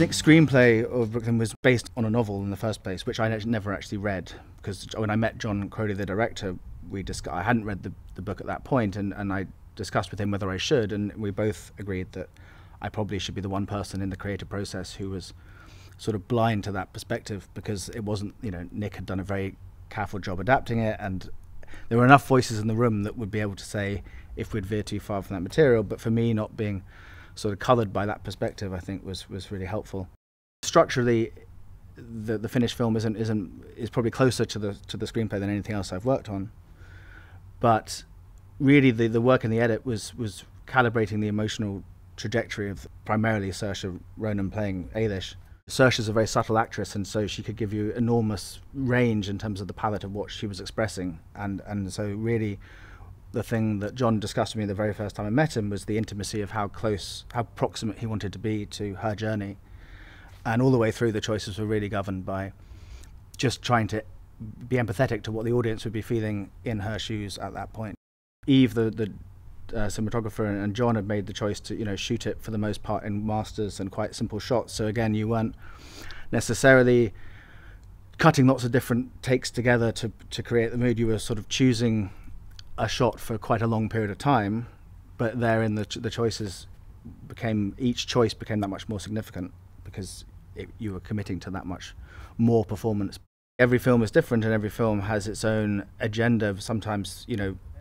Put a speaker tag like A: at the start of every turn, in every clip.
A: think screenplay of Brooklyn was based on a novel in the first place, which I never actually read, because when I met John Crowley, the director, I hadn't read the book at that point, and I discussed with him whether I should, and we both agreed that I probably should be the one person in the creative process who was sort of blind to that perspective, because it wasn't, Nick had done a very careful job adapting it, and there were enough voices in the room that would be able to say if we'd veer too far from that material, but for me not being sort of coloured by that perspective, I think was really helpful. Structurally, the finished film is probably closer to the screenplay than anything else I've worked on, but really the work in the edit was calibrating the emotional trajectory of primarily Saoirse Ronan playing Ailish. Saoirse's a very subtle actress, and so she could give you enormous range in terms of the palette of what she was expressing, and so really the thing that John discussed with me the very first time I met him was the intimacy of how proximate he wanted to be to her journey. And all the way through, the choices were really governed by just trying to be empathetic to what the audience would be feeling in her shoes at that point. Eve, the cinematographer, and John had made the choice to shoot it for the most part in masters and quite simple shots. So again, you weren't necessarily cutting lots of different takes together to create the mood. You were sort of choosing a shot for quite a long period of time, but therein the choices each choice became that much more significant, because you were committing to that much more performance. Every film is different, and every film has its own agenda. Sometimes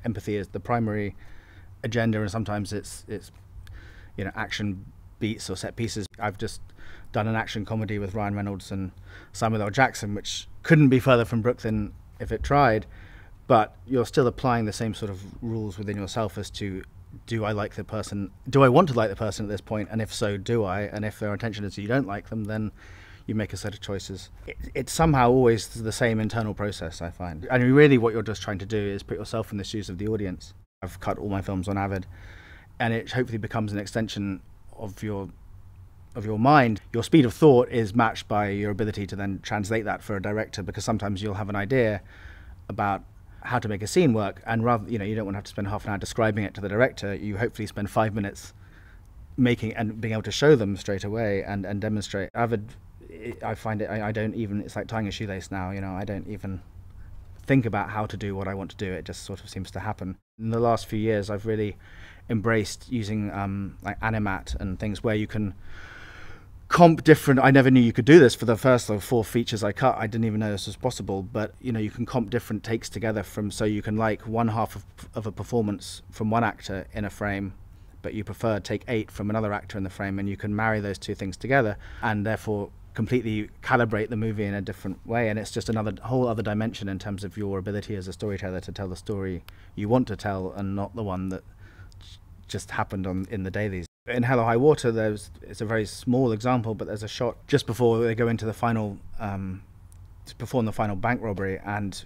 A: empathy is the primary agenda, and sometimes it's action beats or set pieces. I've just done an action comedy with Ryan Reynolds and Samuel L. Jackson, which couldn't be further from Brooklyn if it tried, but you're still applying the same sort of rules within yourself as to, do I like the person? Do I want to like the person at this point? And if so, do I? And if their intention is you don't like them, then you make a set of choices. It's somehow always the same internal process, I find. And really what you're just trying to do is put yourself in the shoes of the audience. I've cut all my films on Avid, and it hopefully becomes an extension of your mind. Your speed of thought is matched by your ability to then translate that for a director, because sometimes you'll have an idea about how to make a scene work, and rather, you don't want to have to spend half an hour describing it to the director. You hopefully spend 5 minutes making and being able to show them straight away and demonstrate. Avid, I find it, I don't even, it's like tying a shoelace now, I don't even think about how to do what I want to do. It just sort of seems to happen. In the last few years, I've really embraced using like Animat and things where you can comp different. I never knew you could do this for the first 4 features I cut. I didn't even know this was possible, but you can comp different takes together so you can like one half of a performance from one actor in a frame, but you prefer take 8 from another actor in the frame, and you can marry those two things together and therefore completely calibrate the movie in a different way. And it's just whole other dimension in terms of your ability as a storyteller to tell the story you want to tell, and not the one that just happened in the dailies. In Hell or High Water, it's a very small example, but there's a shot just before they go into the final, to perform the final bank robbery, and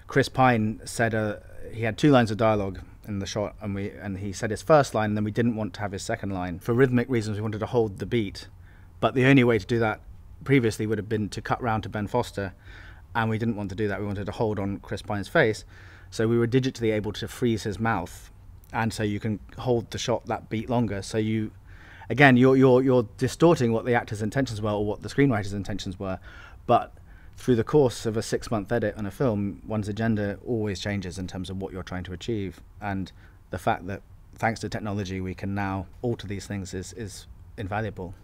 A: Chris Pine said he had 2 lines of dialogue in the shot, and he said his first line, and then we didn't want to have his second line. For rhythmic reasons, we wanted to hold the beat, but the only way to do that previously would have been to cut round to Ben Foster, and we didn't want to do that. We wanted to hold on Chris Pine's face, so we were digitally able to freeze his mouth, and so you can hold the shot that beat longer. So you're distorting what the actor's intentions were or what the screenwriter's intentions were, but through the course of a 6-month edit on a film, one's agenda always changes in terms of what you're trying to achieve. And the fact that thanks to technology we can now alter these things is invaluable.